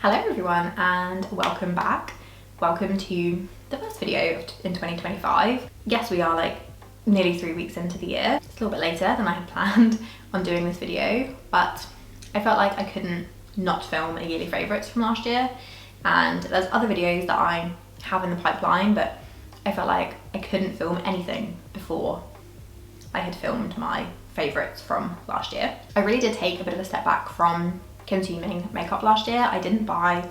Hello everyone and welcome back. Welcome to the first video in 2025. Yes, we are like nearly 3 weeks into the year. It's a little bit later than I had planned on doing this video, but I felt like I couldn't not film a yearly favourites from last year, and there's other videos that I have in the pipeline, but I felt like I couldn't film anything before I had filmed my favourites from last year. I really did take a bit of a step back from consuming makeup last year. I didn't buy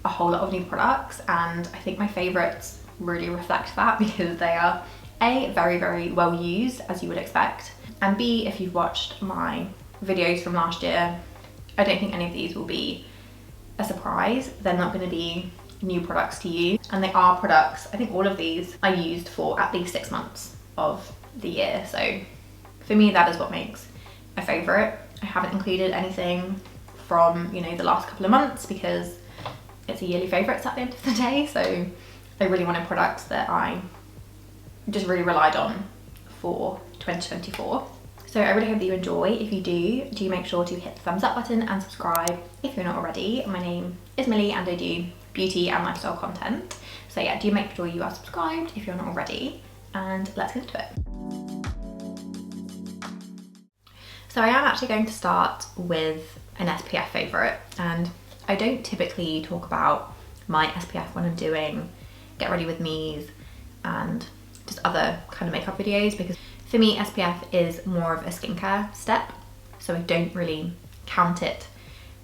a whole lot of new products, and I think my favourites really reflect that because they are A, very well used, as you would expect, and B, if you've watched my videos from last year, I don't think any of these will be a surprise. They're not going to be new products to you, and they are products, I think all of these I used for at least 6 months of the year, so for me that is what makes a favourite. I haven't included anything from, you know, the last couple of months because it's a yearly favourites at the end of the day, so I really wanted products that I just really relied on for 2024. So I really hope that you enjoy. If you do make sure to hit the thumbs up button and subscribe if you're not already. My name is Millie and I do beauty and lifestyle content, so yeah, do make sure you are subscribed if you're not already, and let's get into it. So I am actually going to start with an SPF favourite, and I don't typically talk about my SPF when I'm doing get ready with me's and just other kind of makeup videos, because for me SPF is more of a skincare step, so I don't really count it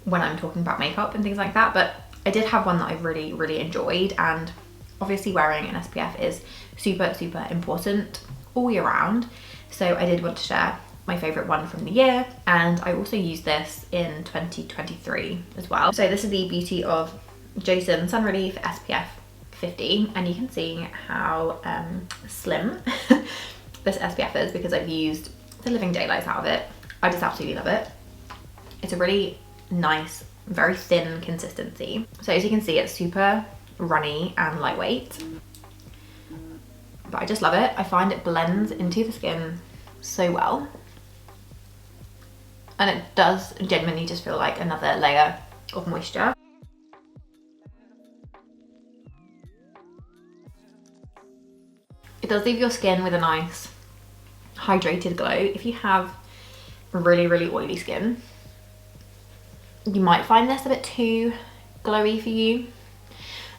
when I'm talking about makeup and things like that. But I did have one that I really enjoyed, and obviously wearing an SPF is super important all year round, so I did want to share my favourite one from the year, and I also used this in 2023 as well. So this is the Beauty of Joseon Sun Relief SPF 50, and you can see how slim this SPF is because I've used the living daylights out of it. I just absolutely love it. It's a really nice, very thin consistency. So as you can see, it's super runny and lightweight, but I just love it. I find it blends into the skin so well, and it does genuinely just feel like another layer of moisture. It does leave your skin with a nice hydrated glow. If you have really oily skin, you might find this a bit too glowy for you.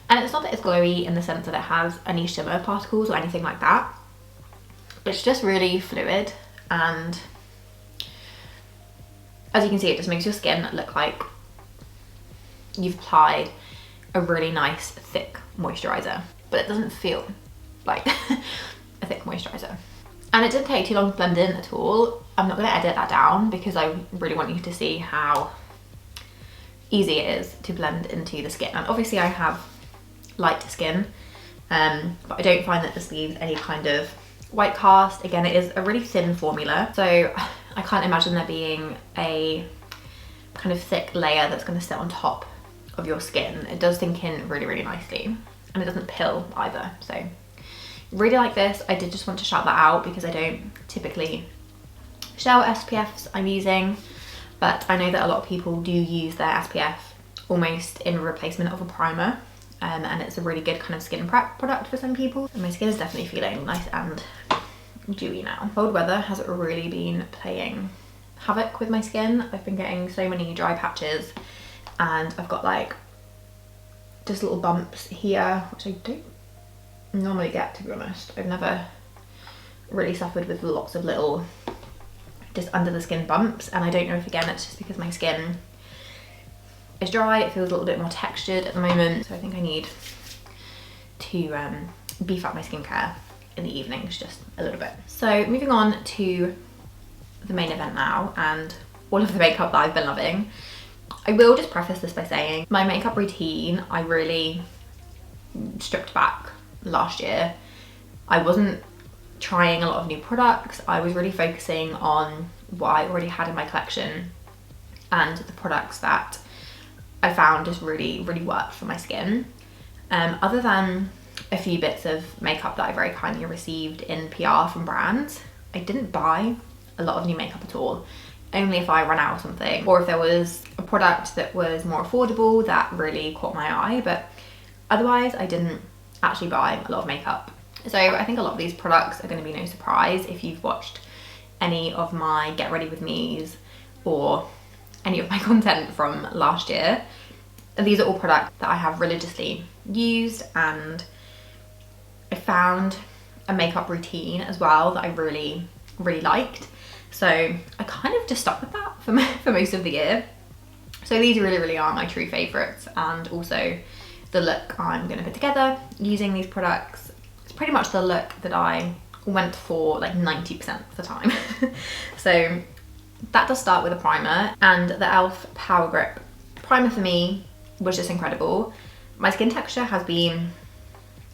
And it's not that it's glowy in the sense that it has any shimmer particles or anything like that. It's just really fluid, and as you can see, it just makes your skin look like you've applied a really nice thick moisturiser, but it doesn't feel like a thick moisturiser. And it didn't take too long to blend in at all. I'm not going to edit that down because I really want you to see how easy it is to blend into the skin. And obviously I have light skin, but I don't find that this leaves any kind of white cast. Again, it is a really thin formula, so I can't imagine there being a kind of thick layer that's going to sit on top of your skin. It does sink in really nicely, and it doesn't pill either, so really like this. I did just want to shout that out because I don't typically share what SPFs I'm using, but I know that a lot of people do use their SPF almost in replacement of a primer, and it's a really good kind of skin prep product for some people. And my skin is definitely feeling nice and dewy now. Cold weather has really been playing havoc with my skin. I've been getting so many dry patches, and I've got like just little bumps here, which I don't normally get, to be honest. I've never really suffered with lots of little just under the skin bumps, and I don't know if again it's just because my skin is dry. It feels a little bit more textured at the moment, so I think I need to beef up my skincare in the evenings just a little bit. So moving on to the main event now, and all of the makeup that I've been loving. I will just preface this by saying my makeup routine I really stripped back last year. I wasn't trying a lot of new products. I was really focusing on what I already had in my collection and the products that I found just really worked for my skin. Other than a few bits of makeup that I very kindly received in PR from brands, I didn't buy a lot of new makeup at all only if I ran out of something, or if there was a product that was more affordable that really caught my eye, but otherwise I didn't actually buy a lot of makeup. So I think a lot of these products are going to be no surprise if you've watched any of my Get Ready With Me's or any of my content from last year. And these are all products that I have religiously used, and I found a makeup routine as well that I really liked. So I kind of just stuck with that for most of the year. So these really are my true favourites, and also the look I'm going to put together using these products. It's pretty much the look that I went for like 90% of the time. So that does start with a primer, and the e.l.f. Power Grip primer for me was just incredible. My skin texture has been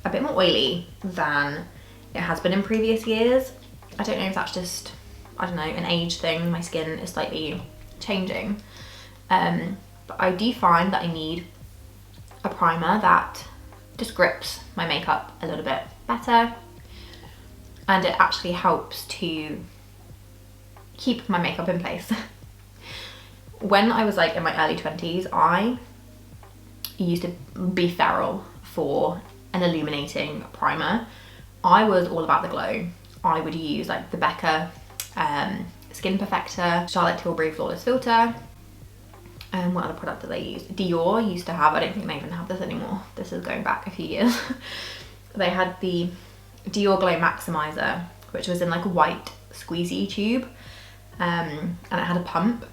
a bit more oily than it has been in previous years. I don't know if that's just, I don't know, an age thing. My skin is slightly changing. But I do find that I need a primer that just grips my makeup a little bit better, and it actually helps to keep my makeup in place. When I was like in my early 20s, I used to be feral for an illuminating primer. I was all about the glow. I would use like the Becca Skin Perfector, Charlotte Tilbury Flawless Filter, and what other product did they use? Dior used to have, I don't think they even have this anymore. This is going back a few years. They had the Dior Glow Maximizer, which was in like a white squeezy tube, and it had a pump.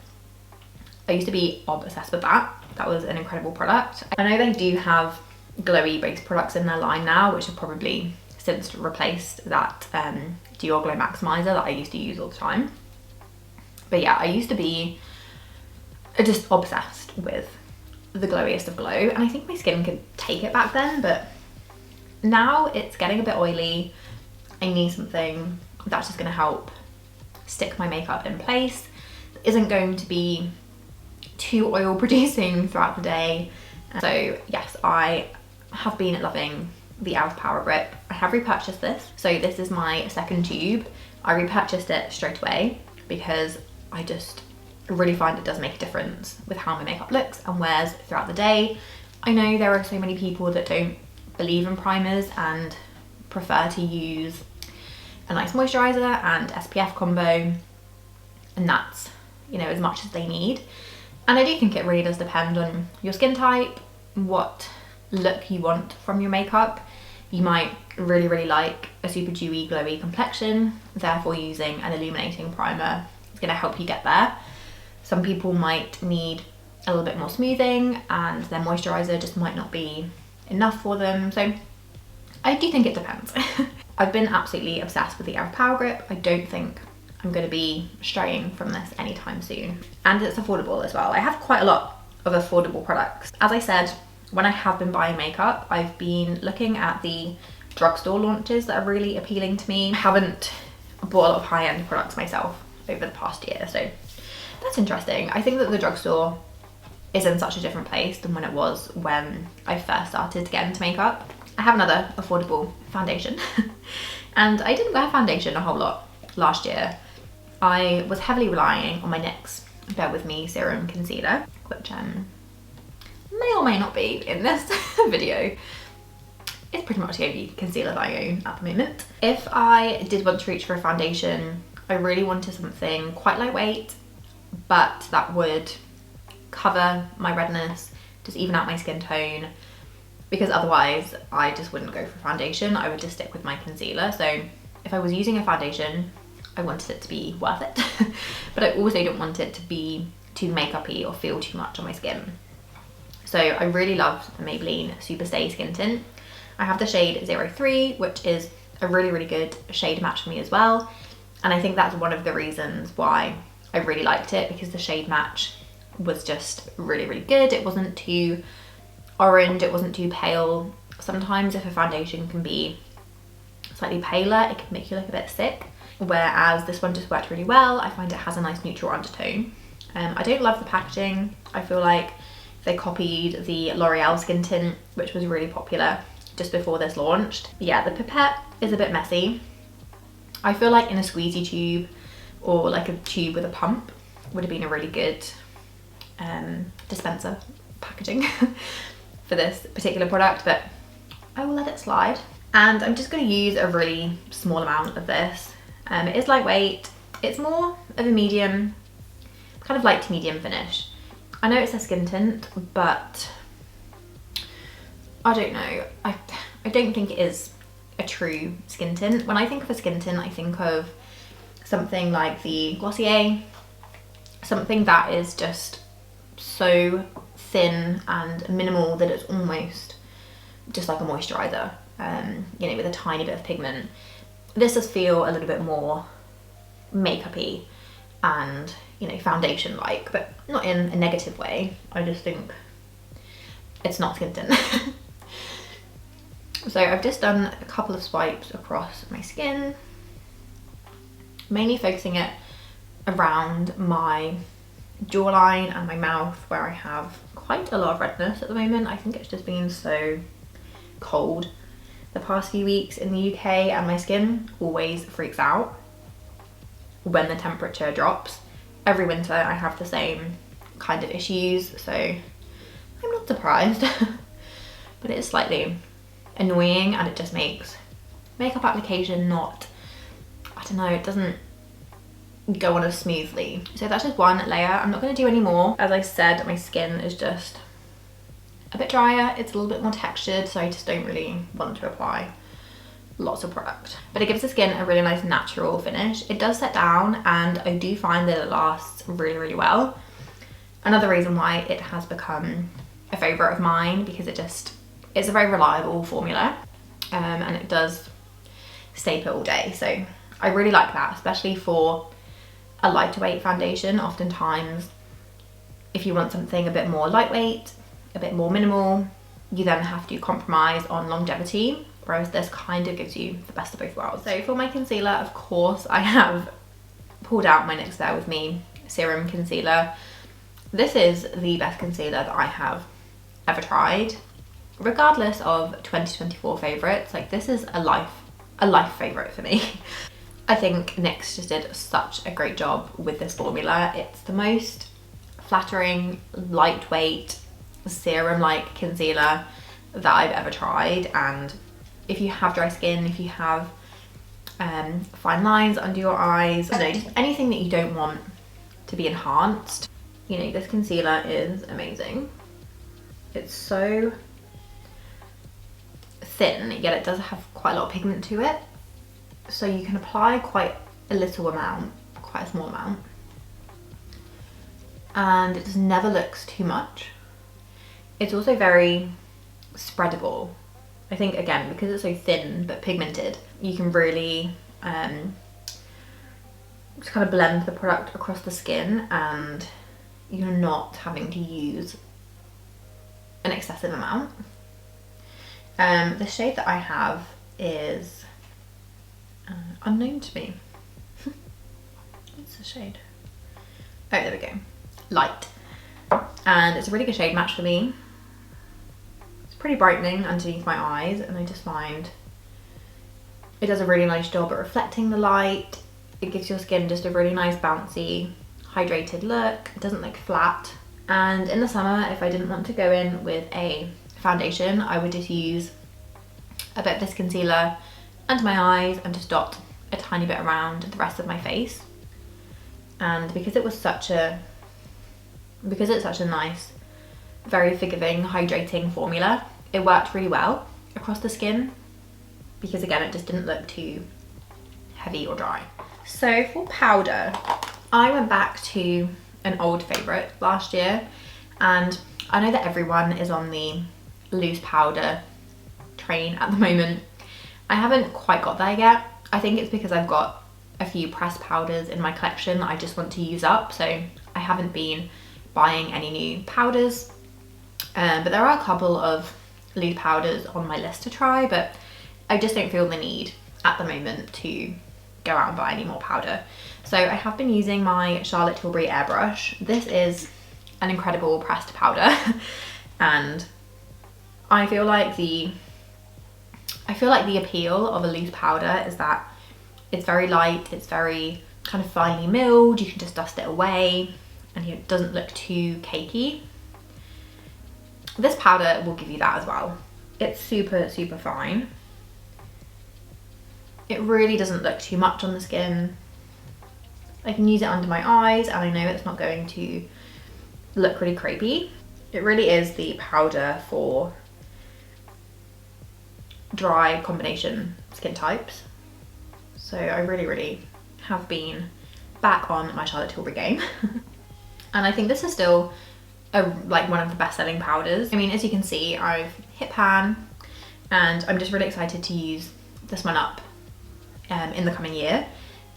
I used to be obsessed with that. That was an incredible product. I know they do have glowy based products in their line now, which have probably since replaced that Dior Glow Maximizer that I used to use all the time. But yeah, I used to be just obsessed with the glowiest of glow, and I think my skin could take it back then, but now it's getting a bit oily. I need something that's just going to help stick my makeup in place. It isn't going to be too oil producing throughout the day. So yes, I have been loving the e.l.f. Power Grip. I have repurchased this. So this is my second tube. I repurchased it straight away because I just really find it does make a difference with how my makeup looks and wears throughout the day. I know there are so many people that don't believe in primers and prefer to use a nice moisturizer and SPF combo, and that's, you know, as much as they need. And I do think it really does depend on your skin type, what look you want from your makeup. You might really like a super dewy, glowy complexion, therefore using an illuminating primer is going to help you get there. Some people might need a little bit more smoothing, and their moisturizer just might not be enough for them. So I do think it depends. I've been absolutely obsessed with the e.l.f. Power Grip. I don't think I'm going to be straying from this anytime soon. And it's affordable as well. I have quite a lot of affordable products. As I said, when I have been buying makeup, I've been looking at the drugstore launches that are really appealing to me. I haven't bought a lot of high-end products myself over the past year, so that's interesting. I think that the drugstore is in such a different place than when it was when I first started to get into makeup. I have another affordable foundation and I didn't wear foundation a whole lot last year. I was heavily relying on my NYX Bear With Me Serum Concealer, which may or may not be in this video. It's pretty much the only concealer that I own at the moment. If I did want to reach for a foundation, I really wanted something quite lightweight, but that would cover my redness, just even out my skin tone, because otherwise I just wouldn't go for foundation. I would just stick with my concealer. So if I was using a foundation, I wanted it to be worth it, but I also don't want it to be too makeup-y or feel too much on my skin. So I really loved the Maybelline Superstay Skin Tint. I have the shade 03, which is a really good shade match for me as well. And I think that's one of the reasons why I really liked it, because the shade match was just really good. It wasn't too orange, it wasn't too pale. Sometimes if a foundation can be slightly paler, it can make you look a bit sick. Whereas this one just worked really well. I find it has a nice neutral undertone. I don't love the packaging. I feel like they copied the L'Oreal Skin Tint, which was really popular just before this launched. Yeah, the pipette is a bit messy. I feel like in a squeezy tube or like a tube with a pump, would have been a really good dispenser packaging for this particular product, but I will let it slide. And I'm just going to use a really small amount of this. It is lightweight. It's more of a medium, kind of light to medium finish. I know it's a skin tint, but I don't know. I don't think it is a true skin tint. When I think of a skin tint, I think of something like the Glossier, something that is just so thin and minimal that it's almost just like a moisturizer, you know, with a tiny bit of pigment. This does feel a little bit more makeup-y and, you know, foundation-like, but not in a negative way. I just think it's not skin tint. So I've just done a couple of swipes across my skin, mainly focusing it around my jawline and my mouth, where I have quite a lot of redness at the moment. I think it's just been so cold the past few weeks in the UK, and my skin always freaks out when the temperature drops. Every winter I have the same kind of issues, so I'm not surprised. But it is slightly annoying, and it just makes makeup application not, I don't know, it doesn't go on as smoothly. So that's just one layer. I'm not going to do any more. As I said, my skin is just a bit drier. It's a little bit more textured, so I just don't really want to apply lots of product. But it gives the skin a really nice natural finish. It does set down, and I do find that it lasts really, really well. Another reason why it has become a favourite of mine, because it's a very reliable formula, and it does stay put all day. So I really like that, especially for a lighter weight foundation. Oftentimes, if you want something a bit more lightweight, a bit more minimal, you then have to compromise on longevity, whereas this kind of gives you the best of both worlds. So for my concealer, of course, I have pulled out my NYX There With Me Serum Concealer. This is the best concealer that I have ever tried. Regardless of 2024 favourites, like, this is a life favourite for me. I think NYX just did such a great job with this formula. It's the most flattering, lightweight, serum-like concealer that I've ever tried. And if you have dry skin, if you have fine lines under your eyes, I don't know, just anything that you don't want to be enhanced, you know, this concealer is amazing. It's so thin, yet it does have quite a lot of pigment to it, so you can apply quite a little amount, quite a small amount, and it just never looks too much. It's also very spreadable. I think, again, because it's so thin but pigmented, you can really just kind of blend the product across the skin, and you're not having to use an excessive amount. The shade that I have is unknown to me. What's the shade? Oh, there we go. Light. And it's a really good shade match for me. It's pretty brightening underneath my eyes, and I just find it does a really nice job at reflecting the light. It gives your skin just a really nice bouncy, hydrated look. It doesn't look flat. And in the summer, if I didn't want to go in with a foundation, I would just use a bit of this concealer under my eyes and just dot a tiny bit around the rest of my face. And because it's such a nice, very forgiving, hydrating formula, it worked really well across the skin, because again, it just didn't look too heavy or dry. So for powder, I went back to an old favourite last year, and I know that everyone is on the loose powder train at the moment. I haven't quite got there yet. I think it's because I've got a few pressed powders in my collection that I just want to use up, so I haven't been buying any new powders. But there are a couple of loose powders on my list to try, but I just don't feel the need at the moment to go out and buy any more powder. So I have been using my Charlotte Tilbury airbrush. This is an incredible pressed powder, and I feel like the appeal of a loose powder is that it's very light, it's very kind of finely milled, you can just dust it away. and it doesn't look too cakey. This powder will give you that as well. It's super, super fine. It really doesn't look too much on the skin. I can use it under my eyes and I know it's not going to look really crepey. It really is the powder for dry combination skin types. So I really, really have been back on my Charlotte Tilbury game. And I think this is still like one of the best selling powders. I mean, as you can see, I've hit pan and I'm just really excited to use this one up in the coming year.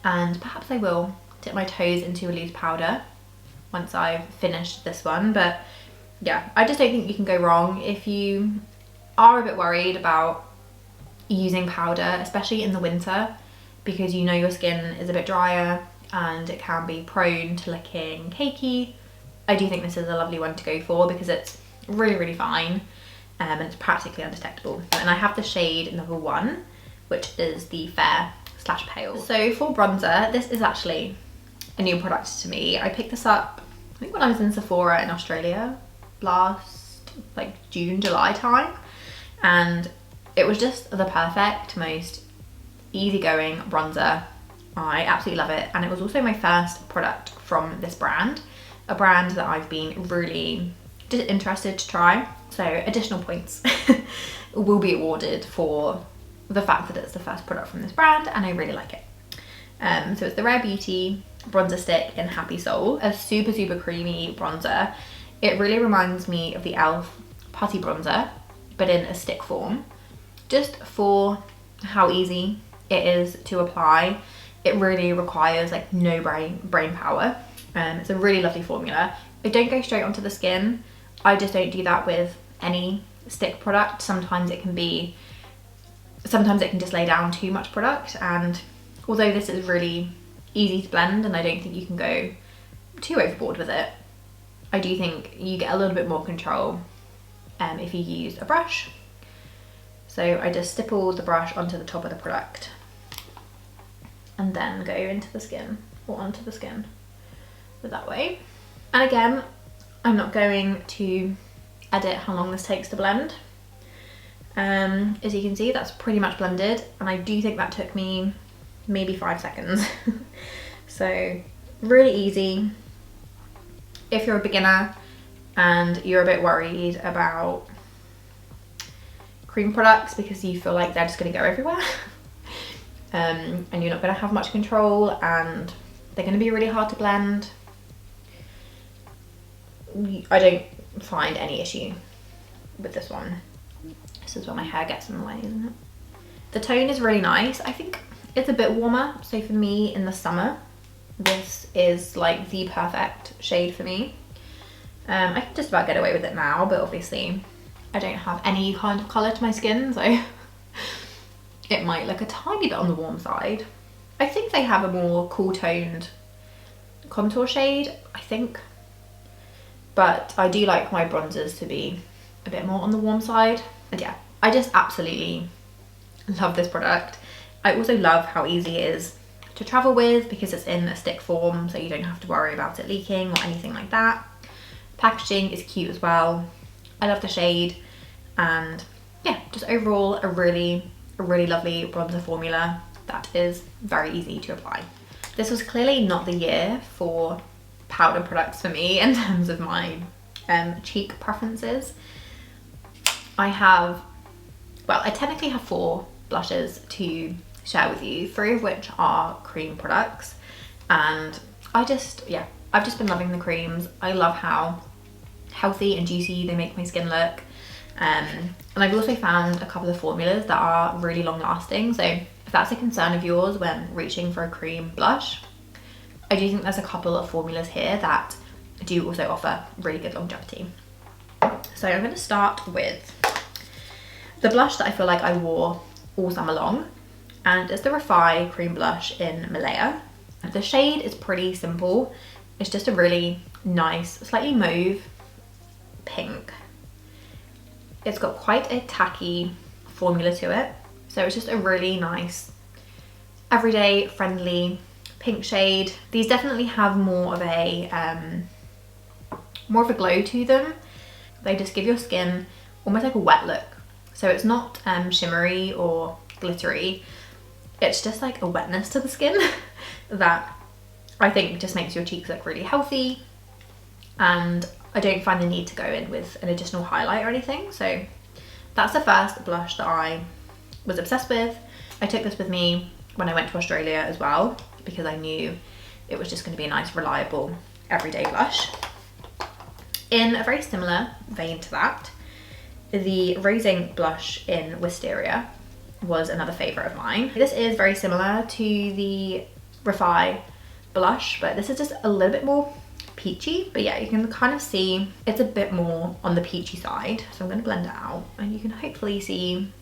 And perhaps I will dip my toes into a loose powder once I've finished this one. But yeah, I just don't think you can go wrong if you are a bit worried about using powder, especially in the winter, because you know your skin is a bit drier and it can be prone to looking cakey. I do think this is a lovely one to go for because it's really, really fine and it's practically undetectable. And I have the shade number 1, which is the fair / pale. So for bronzer, this is actually a new product to me. I picked this up, I think when I was in Sephora in Australia last like June, July time, and it was just the perfect, most easygoing bronzer. I absolutely love it, and it was also my first product from this brand, a brand that I've been really just interested to try. So additional points will be awarded for the fact that it's the first product from this brand and I really like it. So it's the Rare Beauty bronzer stick in Happy Soul, a super, super creamy bronzer. It really reminds me of the e.l.f. Putty bronzer, but in a stick form, just for how easy it is to apply. It really requires like no brain power. It's a really lovely formula. I don't go straight onto the skin. I just don't do that with any stick product. Sometimes it can just lay down too much product, and although this is really easy to blend and I don't think you can go too overboard with it, I do think you get a little bit more control if you use a brush. So I just stipple the brush onto the top of the product and then go into the skin or onto the skin that way. And again, I'm not going to edit how long this takes to blend. As you can see, that's pretty much blended, and I do think that took me maybe 5 seconds. So really easy. If you're a beginner and you're a bit worried about cream products because you feel like they're just going to go everywhere and you're not going to have much control and they're going to be really hard to blend, I don't find any issue with this one. This is where my hair gets in the way, isn't it? The tone is really nice. I think it's a bit warmer, so for me in the summer, this is like the perfect shade for me. I can just about get away with it now, but obviously I don't have any kind of colour to my skin, so it might look a tiny bit on the warm side. I think they have a more cool toned contour shade, I think. But I do like my bronzers to be a bit more on the warm side. And yeah, I just absolutely love this product. I also love how easy it is to travel with because it's in a stick form, so you don't have to worry about it leaking or anything like that. Packaging is cute as well. I love the shade, and yeah, just overall a really lovely bronzer formula that is very easy to apply. This was clearly not the year for powder products for me in terms of my cheek preferences. I technically have 4 blushes to share with you, 3 of which are cream products, and I've just been loving the creams. I love how healthy and juicy they make my skin look, and I've also found a couple of formulas that are really long lasting, so if that's a concern of yours when reaching for a cream blush, I do think there's a couple of formulas here that do also offer really good longevity. So I'm going to start with the blush that I feel like I wore all summer long, and it's the Refi Cream Blush in Malaya. The shade is pretty simple. It's just a really nice, slightly mauve pink. It's got quite a tacky formula to it, so it's just a really nice, everyday friendly pink shade. These definitely have more of a more of a glow to them. They just give your skin almost like a wet look. So it's not shimmery or glittery. It's just like a wetness to the skin that I think just makes your cheeks look really healthy. And I don't find the need to go in with an additional highlight or anything. So that's the first blush that I was obsessed with. I took this with me when I went to Australia as well, because I knew it was just going to be a nice, reliable, everyday blush. In a very similar vein to that, the Rose Ink blush in Wisteria was another favourite of mine. This is very similar to the Refi blush, but this is just a little bit more peachy. But yeah, you can kind of see it's a bit more on the peachy side. So I'm going to blend it out and you can hopefully see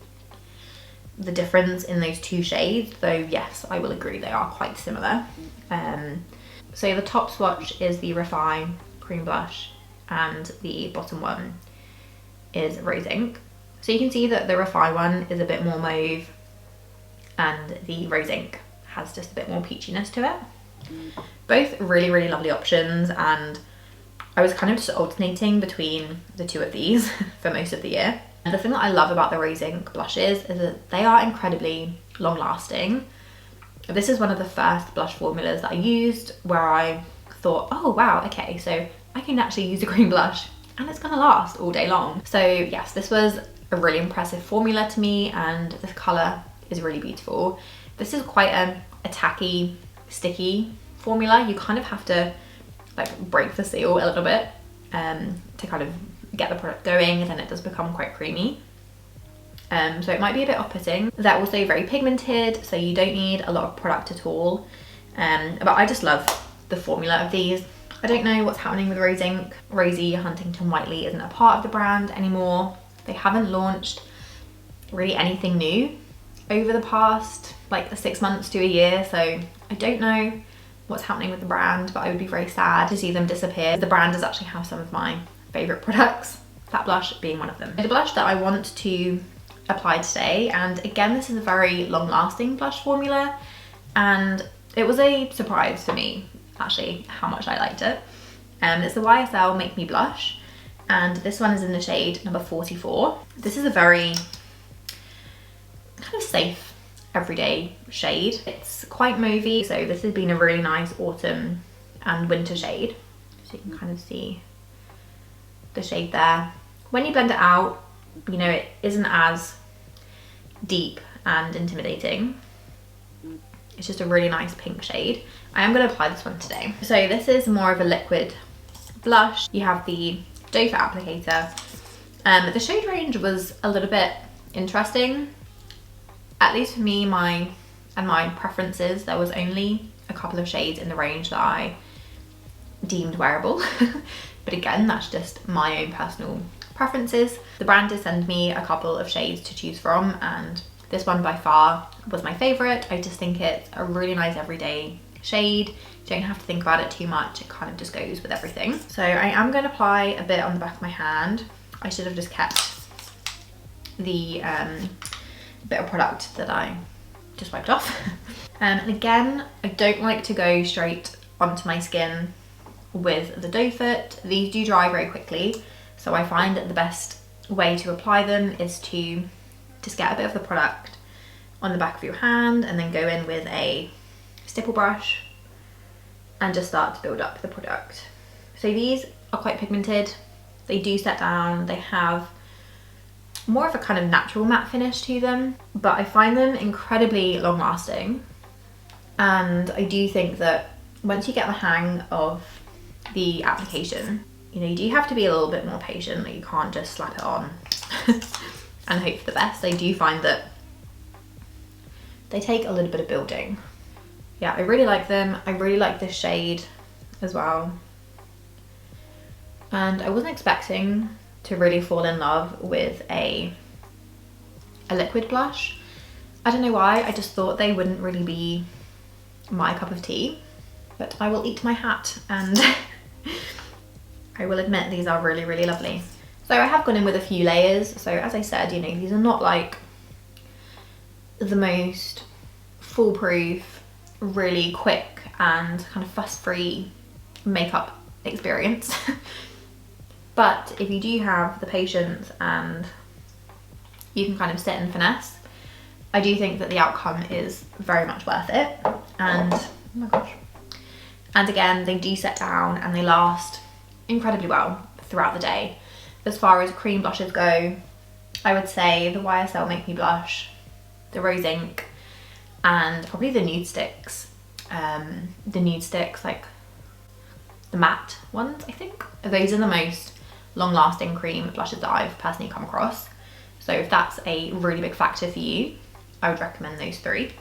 the difference in those two shades, though yes, I will agree they are quite similar. So the top swatch is the Refi cream blush and the bottom one is Rose Ink. So you can see that the Refi one is a bit more mauve and the Rose Ink has just a bit more peachiness to it. Both really, really lovely options, and I was kind of just alternating between the two of these for most of the year. And the thing that I love about the Rose Ink blushes is that they are incredibly long lasting. This is one of the first blush formulas that I used where I thought, oh wow, okay, so I can actually use a green blush and it's gonna last all day long. So yes, this was a really impressive formula to me, and this colour is really beautiful. This is quite a tacky, sticky formula. You kind of have to like break the seal a little bit to kind of get the product going, and then it does become quite creamy. So it might be a bit off-putting. They're also very pigmented, so you don't need a lot of product at all. But I just love the formula of these. I don't know what's happening with Rose Ink. Rosie Huntington Whiteley isn't a part of the brand anymore. They haven't launched really anything new over the past like 6 months to a year, so I don't know what's happening with the brand, but I would be very sad to see them disappear. The brand does actually have some of my favourite products, that blush being one of them. The blush that I want to apply today, and again this is a very long lasting blush formula, and it was a surprise for me actually how much I liked it. It's the YSL Make Me Blush, and this one is in the shade number 44. This is a very kind of safe everyday shade. It's quite mauvey, so this has been a really nice autumn and winter shade. So you can kind of see the shade there. When you blend it out, you know, it isn't as deep and intimidating. It's just a really nice pink shade. I am going to apply this one today. So this is more of a liquid blush. You have the doe foot applicator. The shade range was a little bit interesting. At least for me, my preferences, there was only a couple of shades in the range that I deemed wearable. But again, that's just my own personal preferences. The brand did send me a couple of shades to choose from, and this one by far was my favourite. I just think it's a really nice everyday shade. You don't have to think about it too much. It kind of just goes with everything. So I am going to apply a bit on the back of my hand. I should have just kept the bit of product that I just wiped off. And again, I don't like to go straight onto my skin with the doe foot. These do dry very quickly, so I find that the best way to apply them is to just get a bit of the product on the back of your hand and then go in with a stipple brush and just start to build up the product. So these are quite pigmented. They do set down. They have more of a kind of natural matte finish to them, but I find them incredibly long lasting. And I do think that once you get the hang of the application, you know, you do have to be a little bit more patient. Like, you can't just slap it on and hope for the best. I do find that they take a little bit of building. Yeah, I really like them. I really like this shade as well. And I wasn't expecting to really fall in love with a liquid blush. I don't know why, I just thought they wouldn't really be my cup of tea, but I will eat my hat and I will admit these are really, really lovely. So I have gone in with a few layers. So as I said, you know, these are not like the most foolproof, really quick and kind of fuss-free makeup experience. But if you do have the patience and you can kind of sit and finesse, I do think that the outcome is very much worth it. And oh my gosh. And again, they do set down and they last incredibly well throughout the day. As far as cream blushes go, I would say the YSL Make Me Blush, the Rose Ink, and probably the nude sticks. Like the matte ones, I think. Those are the most long-lasting cream blushes that I've personally come across. So if that's a really big factor for you, I would recommend those 3.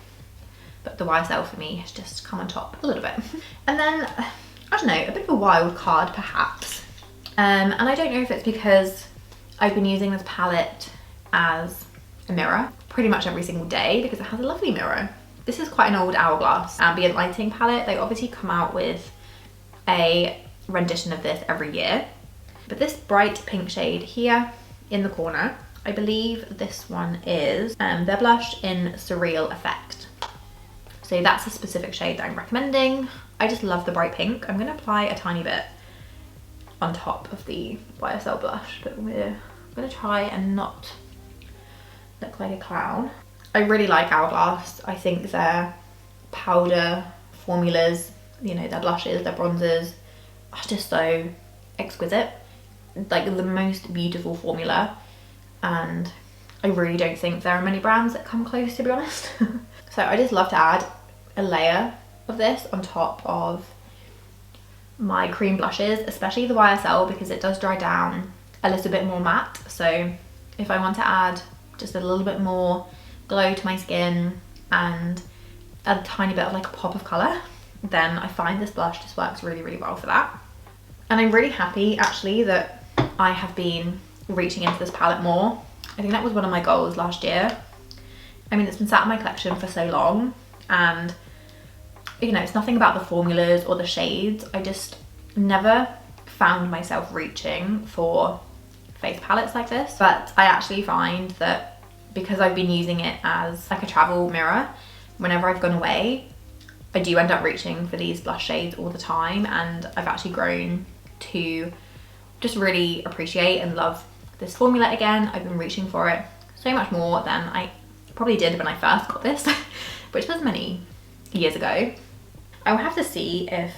But the YSL for me has just come on top a little bit. And then, I don't know, a bit of a wild card perhaps. And I don't know if it's because I've been using this palette as a mirror pretty much every single day because it has a lovely mirror. This is quite an old Hourglass ambient lighting palette. They obviously come out with a rendition of this every year. But this bright pink shade here in the corner, I believe this one is their blush in Surreal Effect. So that's a specific shade that I'm recommending. I just love the bright pink. I'm gonna apply a tiny bit on top of the YSL blush, but we're gonna try and not look like a clown. I really like Hourglass. I think their powder formulas, you know, their blushes, their bronzers are just so exquisite. Like the most beautiful formula, and I really don't think there are many brands that come close, to be honest. So I just love to add a layer of this on top of my cream blushes, especially the YSL, because it does dry down a little bit more matte. So if I want to add just a little bit more glow to my skin and a tiny bit of like a pop of colour, then I find this blush just works really, really well for that. And I'm really happy actually that I have been reaching into this palette more. I think that was one of my goals last year. I mean, it's been sat in my collection for so long, and you know, it's nothing about the formulas or the shades. I just never found myself reaching for face palettes like this. But I actually find that because I've been using it as like a travel mirror, whenever I've gone away, I do end up reaching for these blush shades all the time, and I've actually grown to just really appreciate and love this formula again. I've been reaching for it so much more than I probably did when I first got this, which was many years ago. I will have to see if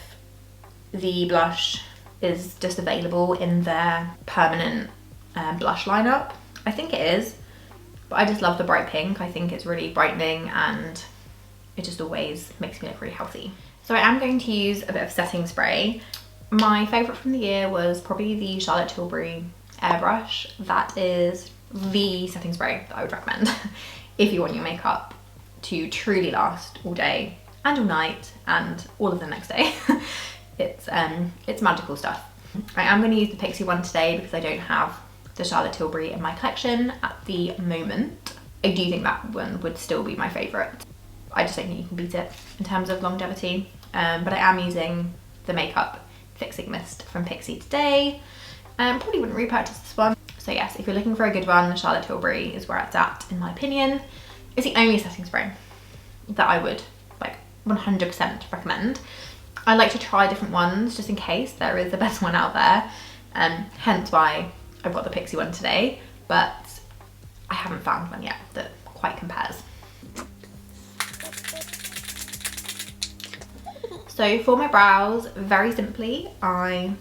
the blush is just available in their permanent blush lineup. I think it is, but I just love the bright pink. I think it's really brightening and it just always makes me look really healthy. So I am going to use a bit of setting spray. My favourite from the year was probably the Charlotte Tilbury airbrush. That is the setting spray that I would recommend if you want your makeup to truly last all day and all night and all of the next day. It's magical stuff. I am going to use the Pixie one today because I don't have the Charlotte Tilbury in my collection at the moment. I do think that one would still be my favourite. I just don't think you can beat it in terms of longevity. But I am using the Makeup Fixing Mist from Pixie today. Probably wouldn't repurchase this one. So yes, if you're looking for a good one, Charlotte Tilbury is where it's at, in my opinion. It's the only setting spray that I would like 100% recommend. I like to try different ones just in case there is a better one out there. Hence why I've got the Pixie one today, but I haven't found one yet that quite compares. So for my brows, very simply, I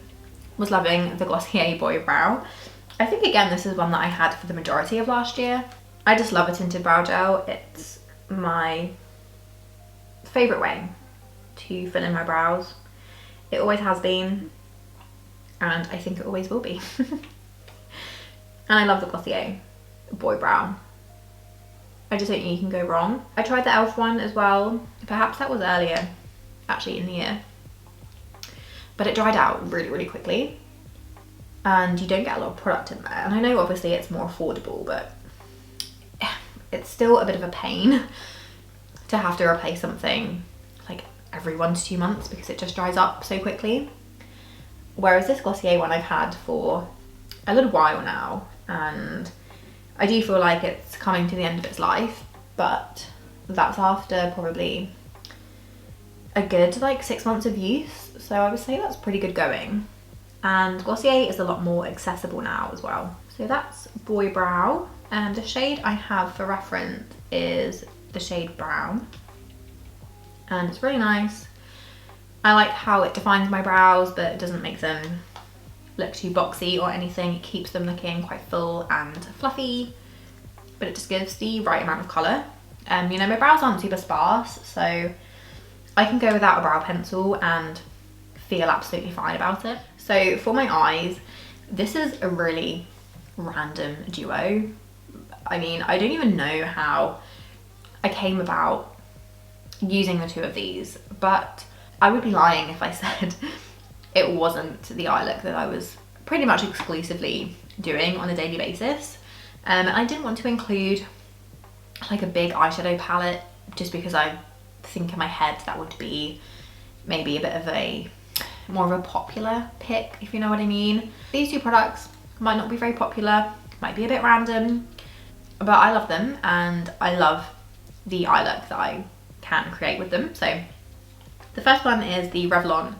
was loving the Glossier Boy Brow. I think again, this is one that I had for the majority of last year. I just love a tinted brow gel. It's my favourite way to fill in my brows. It always has been, and I think it always will be. And I love the Glossier Boy Brow. I just don't think you can go wrong. I tried the e.l.f. one as well. Perhaps that was earlier, actually, in the year. But it dried out really, really quickly. And you don't get a lot of product in there. And I know obviously it's more affordable, but it's still a bit of a pain to have to replace something like every 1 to 2 months because it just dries up so quickly. Whereas this Glossier one I've had for a little while now, and I do feel like it's coming to the end of its life, but that's after probably a good like 6 months of use. So I would say that's pretty good going. And Glossier is a lot more accessible now as well. So that's Boy Brow. And the shade I have for reference is the shade Brown. And it's really nice. I like how it defines my brows, but it doesn't make them look too boxy or anything. It keeps them looking quite full and fluffy, but it just gives the right amount of colour. You know, my brows aren't super sparse, so I can go without a brow pencil and feel absolutely fine about it. So for my eyes, this is a really random duo. I mean, I don't even know how I came about using the two of these, but I would be lying if I said it wasn't the eye look that I was pretty much exclusively doing on a daily basis. I didn't want to include like a big eyeshadow palette just because I think in my head that would be maybe a bit of a more of a popular pick, if you know what I mean. These two products might not be very popular, might be a bit random, but I love them and I love the eye look that I can create with them. So the first one is the Revlon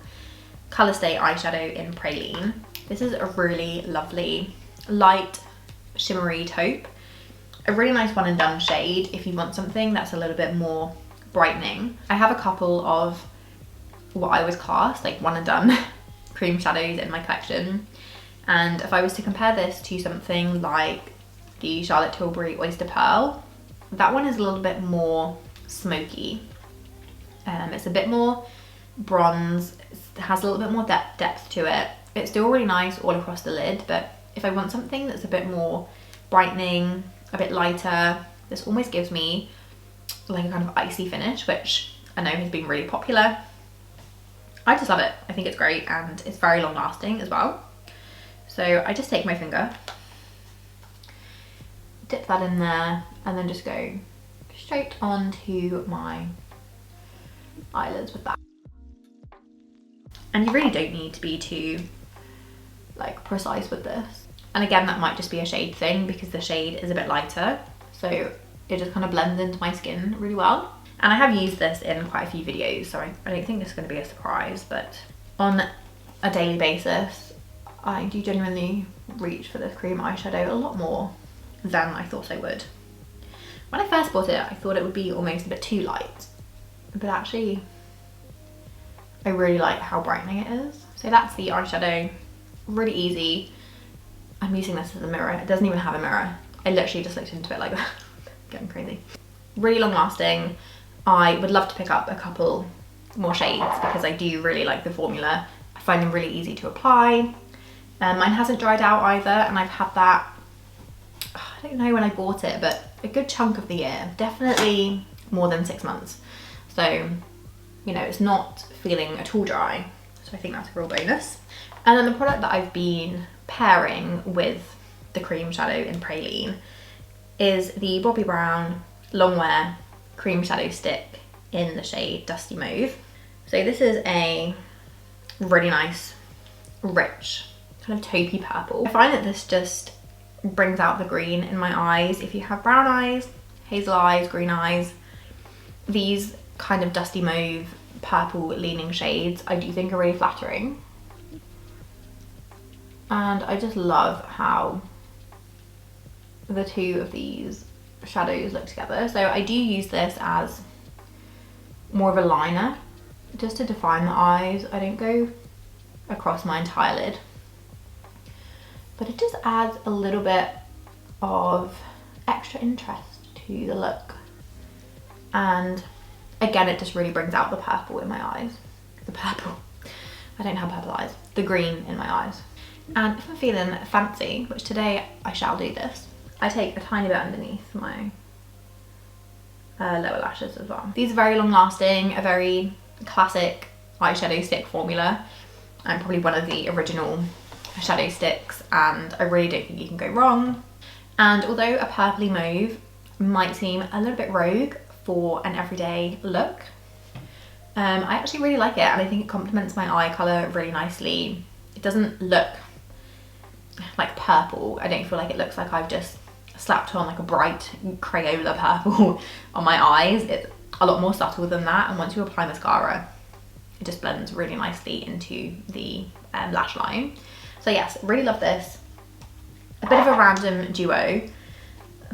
Colour Stay eyeshadow in Praline. This is a really lovely light shimmery taupe, a really nice one and done shade if you want something that's a little bit more brightening. I have a couple of what I would class like one and done cream shadows in my collection, and if I was to compare this to something like the Charlotte Tilbury Oyster Pearl, that one is a little bit more smoky. It's a bit more bronze, it has a little bit more depth to it. It's still really nice all across the lid, but if I want something that's a bit more brightening, a bit lighter, this almost gives me like a kind of icy finish, which I know has been really popular. I just love it. I think it's great and it's very long lasting as well. So I just take my finger, dip that in there, and then just go straight onto my eyelids with that. And you really don't need to be too like precise with this. And again, that might just be a shade thing because the shade is a bit lighter, so it just kind of blends into my skin really well. And I have used this in quite a few videos, so I don't think this is going to be a surprise, but on a daily basis, I do genuinely reach for this cream eyeshadow a lot more than I thought I would. When I first bought it, I thought it would be almost a bit too light, but actually I really like how brightening it is. So that's the eyeshadow, really easy. I'm using this as a mirror. It doesn't even have a mirror. I literally just looked into it like that. Getting crazy. Really long lasting. I would love to pick up a couple more shades because I do really like the formula. I find them really easy to apply. Mine hasn't dried out either, and I've had that, I don't know when I bought it, but a good chunk of the year, definitely more than 6 months. So, you know, it's not feeling at all dry. So I think that's a real bonus. And then the product that I've been pairing with the cream shadow in Praline is the Bobbi Brown Longwear cream shadow stick in the shade Dusty Mauve. So this is a really nice, rich, kind of taupey purple. I find that this just brings out the green in my eyes. If you have brown eyes, hazel eyes, green eyes, these kind of dusty mauve, purple leaning shades I do think are really flattering. And I just love how the two of these shadows look together. So I do use this as more of a liner just to define the eyes. I don't go across my entire lid, but it just adds a little bit of extra interest to the look. And again, it just really brings out the purple in my eyes. The purple, I don't have purple eyes, the green in my eyes. And if I'm feeling fancy, which today I shall do this, I take a tiny bit underneath my lower lashes as well. These are very long lasting, a very classic eyeshadow stick formula. I'm probably one of the original shadow sticks, and I really don't think you can go wrong. And although a purpley mauve might seem a little bit rogue for an everyday look, I actually really like it, and I think it complements my eye colour really nicely. It doesn't look like purple. I don't feel like it looks like I've just slapped on like a bright Crayola purple on my eyes. It's a lot more subtle than that, and once you apply mascara, it just blends really nicely into the lash line. So yes, really love this. A bit of a random duo,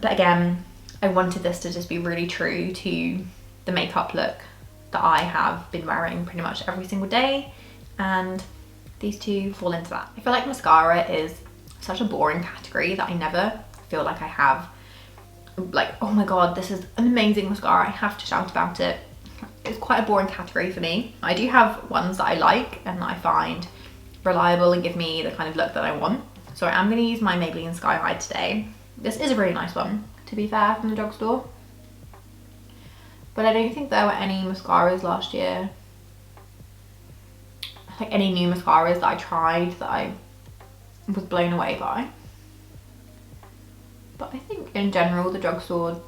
but again, I wanted this to just be really true to the makeup look that I have been wearing pretty much every single day, and these two fall into that. I feel like mascara is such a boring category that I never feel like I have like, oh my god, this is an amazing mascara, I have to shout about it. It's quite a boring category for me. I do have ones that I like and that I find reliable and give me the kind of look that I want. So I'm going to use my Maybelline Sky High today. This is a really nice one, to be fair, from the drugstore. But I don't think there were any mascaras last year, like any new mascaras that I tried that I was blown away by. But I think in general the drugstore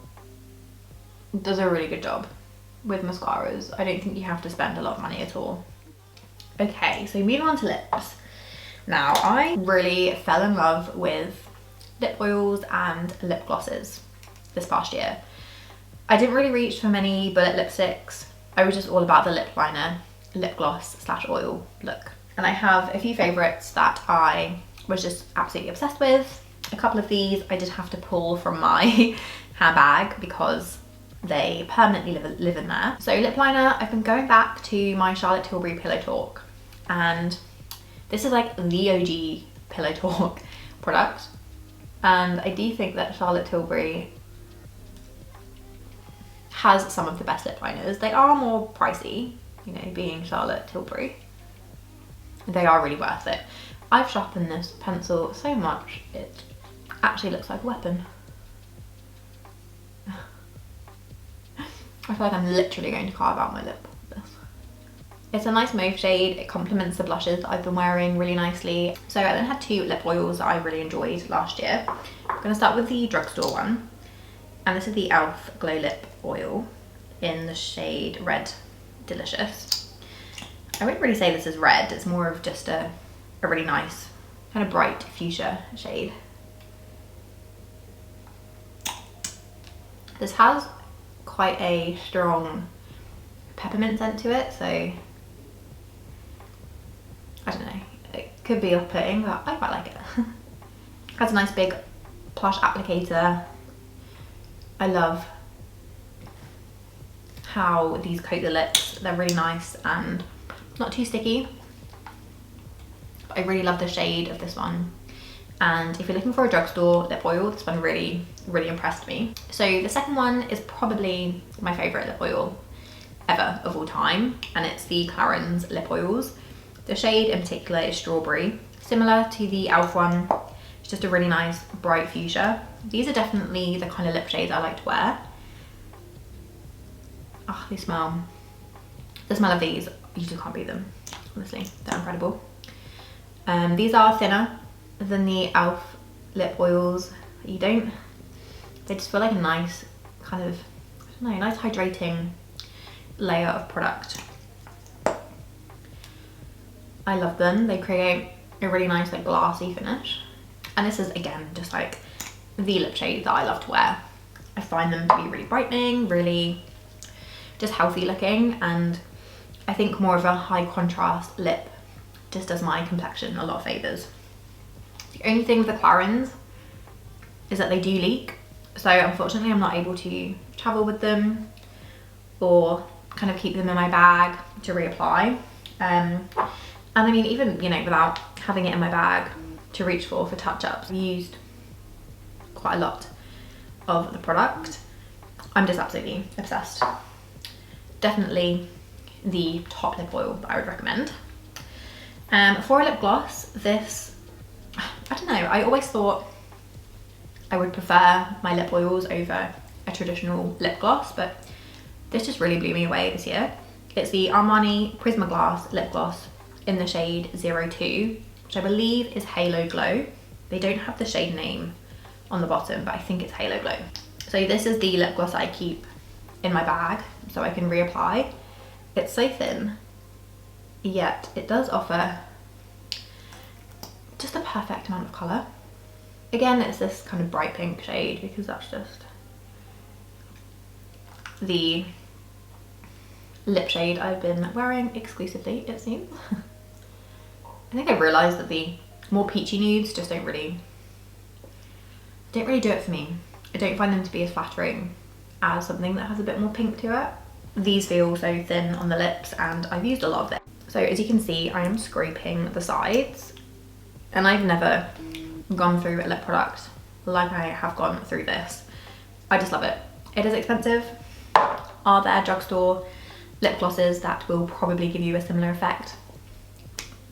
does a really good job with mascaras. I don't think you have to spend a lot of money at all. Okay, so moving on to lips. Now, I really fell in love with lip oils and lip glosses this past year. I didn't really reach for many bullet lipsticks. I was just all about the lip liner, lip gloss / oil look. And I have a few favourites that I was just absolutely obsessed with. A couple of these I did have to pull from my handbag because they permanently live in there. So lip liner, I've been going back to my Charlotte Tilbury Pillow Talk, and this is like the OG Pillow Talk product, and I do think that Charlotte Tilbury has some of the best lip liners. They are more pricey, you know, being Charlotte Tilbury. They are really worth it. I've sharpened this pencil so much it actually looks like a weapon. I feel like I'm literally going to carve out my lip with this. It's a nice mauve shade. It complements the blushes that I've been wearing really nicely. So I then had two lip oils that I really enjoyed last year. I'm going to start with the drugstore one. And this is the e.l.f. Glow Lip Oil in the shade Red Delicious. I wouldn't really say this is red. It's more of just a really nice kind of bright fuchsia shade. This has quite a strong peppermint scent to it, so I don't know, it could be off-putting, but I quite like it. Has a nice big plush applicator. I love how these coat the lips. They're really nice and not too sticky. But I really love the shade of this one. And if you're looking for a drugstore lip oil, this one really impressed me. So the second one is probably my favourite lip oil ever of all time, and it's the Clarins lip oils. The shade in particular is Strawberry, similar to the e.l.f. one. It's just a really nice bright fuchsia. These are definitely the kind of lip shades I like to wear. Oh, they smell. The smell of these, you just can't beat them, honestly. They're incredible. These are thinner than the e.l.f. lip oils. They just feel like a nice kind of, I don't know, nice hydrating layer of product. I love them. They create a really nice like glassy finish. And this is again just like the lip shade that I love to wear. I find them to be really brightening, really just healthy looking, and I think more of a high contrast lip just does my complexion a lot of favours. The only thing with the Clarins is that they do leak, so unfortunately I'm not able to travel with them or kind of keep them in my bag to reapply. And I mean, even, you know, without having it in my bag to reach for touch-ups, I used quite a lot of the product. I'm just absolutely obsessed. Definitely the top lip oil that I would recommend. For a lip gloss, this, I don't know, I always thought I would prefer my lip oils over a traditional lip gloss, but this just really blew me away this year. It's the Armani Prismaglass lip gloss in the shade 02, which I believe is Halo Glow. They don't have the shade name on the bottom, but I think it's Halo Glow. So this is the lip gloss I keep in my bag so I can reapply. It's so thin, yet it does offer just the perfect amount of colour. Again, it's this kind of bright pink shade because that's just the lip shade I've been wearing exclusively, it seems. I think I realised that the more peachy nudes just don't really do it for me. I don't find them to be as flattering as something that has a bit more pink to it. These feel so thin on the lips and I've used a lot of this. So as you can see, I am scraping the sides, and I've never gone through a lip product like I have gone through this. I just love it. It is expensive. Are there drugstore lip glosses that will probably give you a similar effect?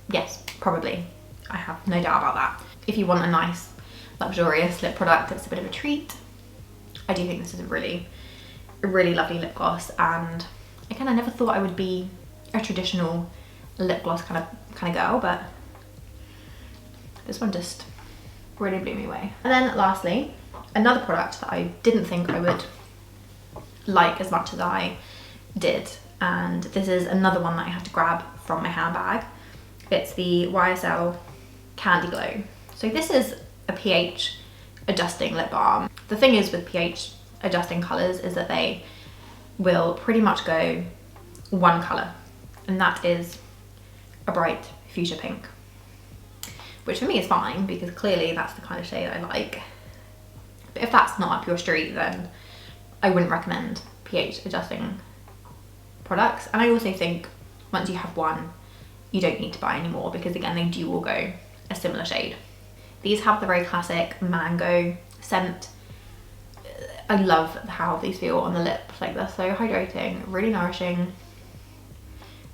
Yes, probably. I have no doubt about that. If you want a nice, luxurious lip product that's a bit of a treat, I do think this is a really lovely lip gloss. And again, I never thought I would be a traditional lip gloss kind of girl, but this one just really blew me away. And then lastly, another product that I didn't think I would like as much as I did, and this is another one that I had to grab from my handbag. It's the YSL Candy Glow. So this is a pH adjusting lip balm. The thing is with pH adjusting colours is that they will pretty much go one colour, and that is a bright fuchsia pink, which for me is fine because clearly that's the kind of shade I like. But if that's not up your street, then I wouldn't recommend pH adjusting products. And I also think once you have one, you don't need to buy any more because again, they do all go a similar shade. These have the very classic mango scent. I love how these feel on the lips. Like, they're so hydrating, really nourishing.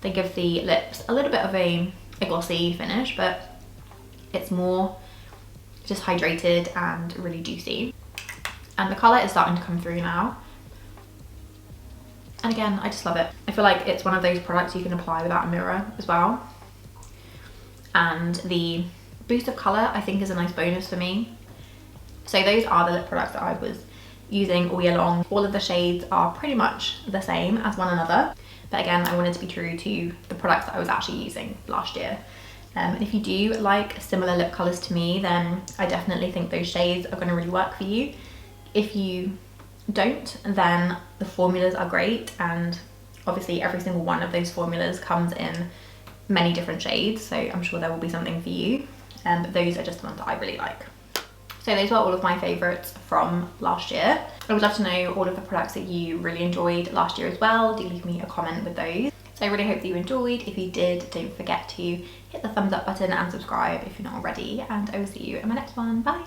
They give the lips a little bit of a glossy finish, but it's more just hydrated and really juicy. And the colour is starting to come through now. And again, I just love it. I feel like it's one of those products you can apply without a mirror as well. And the boost of colour I think is a nice bonus for me. So those are the lip products that I was using all year long. All of the shades are pretty much the same as one another. But again, I wanted to be true to the products that I was actually using last year. And if you do like similar lip colours to me, then I definitely think those shades are going to really work for you. If you don't, then the formulas are great, and obviously every single one of those formulas comes in many different shades, so I'm sure there will be something for you. But those are just the ones that I really like. So those were all of my favourites from last year. I would love to know all of the products that you really enjoyed last year as well. Do leave me a comment with those. So I really hope that you enjoyed. If you did, don't forget to hit the thumbs up button and subscribe if you're not already, and I will see you in my next one. Bye!